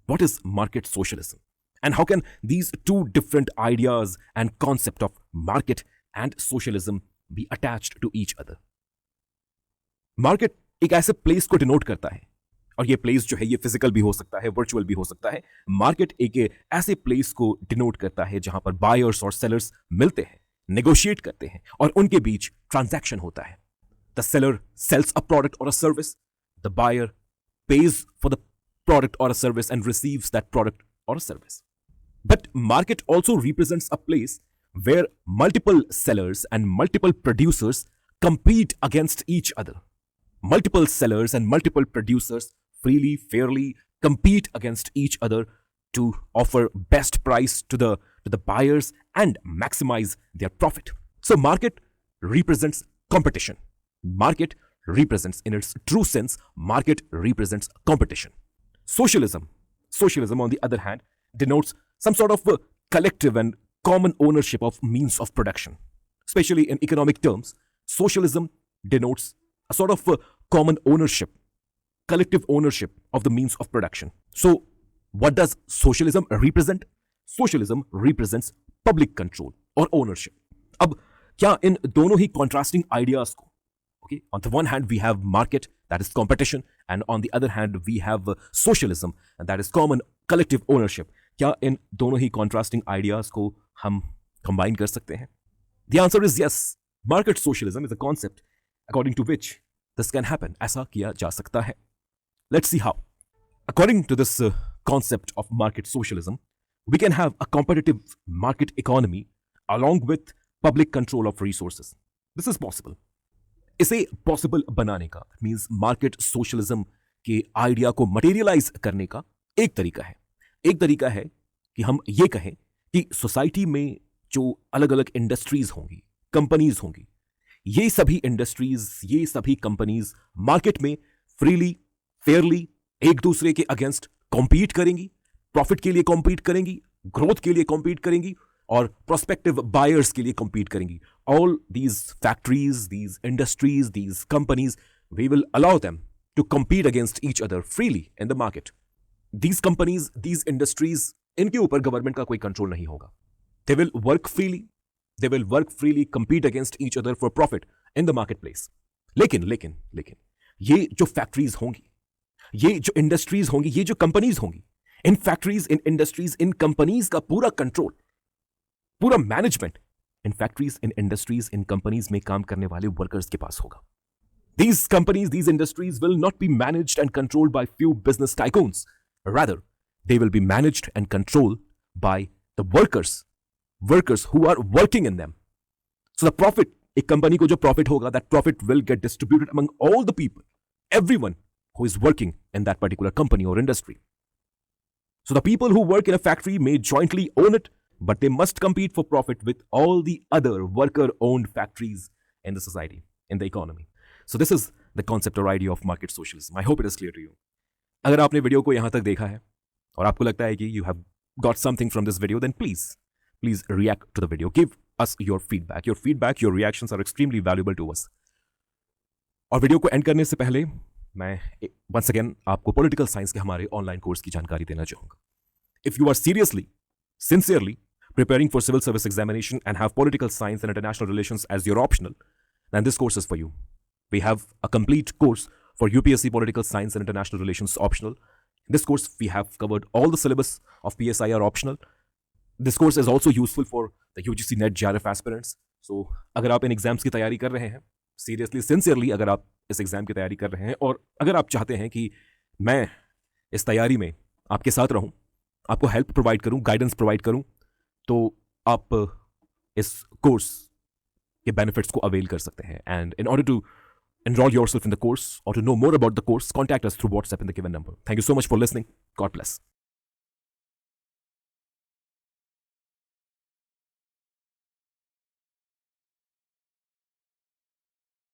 What is market socialism? And how can these two different ideas and concept of market and socialism be attached to each other? Market एक ऐसे place को denote करता है, और ये place जो है ये फिजिकल भी हो सकता है, वर्चुअल भी हो सकता है. मार्केट एक ऐसे प्लेस को डिनोट करता है जहां पर बायर्स और सेलर्स मिलते हैं, नेगोशिएट करते हैं और उनके बीच ट्रांजैक्शन होता है. The seller sells a product और a service, the buyer pays for the product or a service and receives that product or a service. But market also represents a place where multiple sellers and multiple producers compete against each other. Multiple sellers and multiple producers freely, fairly compete against each other to offer best price to the buyers and maximize their profit. So market represents competition. Market represents, in its true sense, market represents competition. Socialism on the other hand, denotes some sort of collective and common ownership of means of production. Especially in economic terms, socialism denotes a sort of common ownership, collective ownership of the means of production. So, what does socialism represent? Socialism represents public control or ownership. अब क्या इन दोनों ही contrasting ideas को, okay, on the one hand we have market, that is competition, and on the other hand we have socialism, and that is common collective ownership. क्या इन दोनों ही contrasting ideas को हम combine कर सकते हैं? The answer is yes. Market socialism is a concept according to which this can happen. ऐसा किया जा सकता है. Let's see how. According to this concept of market socialism, we can have a competitive market economy along with public control of resources. This is possible. इसे possible बनाने का means market socialism के idea को materialise करने का एक तरीका है कि हम ये कहें कि सोसाइटी में जो अलग अलग इंडस्ट्रीज होंगी, कंपनीज होंगी, ये सभी इंडस्ट्रीज, ये सभी कंपनीज मार्केट में फ्रीली, फेयरली एक दूसरे के अगेंस्ट कॉम्पीट करेंगी, प्रॉफिट के लिए कॉम्पीट करेंगी, ग्रोथ के लिए कॉम्पीट करेंगी और प्रोस्पेक्टिव बायर्स के लिए कॉम्पीट करेंगी. All these factories, these industries, these companies, we will allow them to compete against each other freely in the market. These companies, these industries, इनके ऊपर गवर्नमेंट का कोई कंट्रोल नहीं होगा. They will work freely, compete against each other for profit in the marketplace. लेकिन ये जो factories होंगी, ये जो इंडस्ट्रीज होंगी, ये जो कंपनीज होंगी, in factories, in industries, in companies का पूरा कंट्रोल, पूरा management in factories, in industries, in companies में काम करने वाले वर्कर्स के पास होगा. These companies, these industries will not be managed and controlled by few business tycoons. Rather, they will be managed and controlled by the workers who are working in them. So the profit, एक company को जो profit होगा, that profit will get distributed among all the people, everyone who is working in that particular company or industry. So the people who work in a factory may jointly own it, but they must compete for profit with all the other worker-owned factories in the society, in the economy. So this is the concept or idea of market socialism. I hope it is clear to you. अगर आपने video को यहाँ तक देखा है और आपको लगता है कि you have got something from this video, then please react to the video. Give us your feedback. Your reactions are extremely valuable to us. और वीडियो को एंड करने से पहले मैं once again आपको पॉलिटिकल साइंस के हमारे ऑनलाइन कोर्स की जानकारी देना चाहूँगा. If you are sincerely preparing for civil service examination and have political science and international relations as your optional, then this course is for you. We have a complete course for UPSC political science and international relations optional. In this course, we have covered all the syllabus of PSIR optional. This course is also useful for the UGC NET JRF aspirants. So, अगर आप इन exams की तैयारी कर रहे हैं, seriously, sincerely अगर आप इस एग्जाम की तैयारी कर रहे हैं और अगर आप चाहते हैं कि मैं इस तैयारी में आपके साथ रहूं, आपको हेल्प प्रोवाइड करूं, गाइडेंस प्रोवाइड करूं, तो आप इस कोर्स के बेनिफिट्स को अवेल कर सकते हैं. And in order to enroll yourself in the course or to know more about the course, contact us through WhatsApp in the given number. Thank you so much for listening. God bless.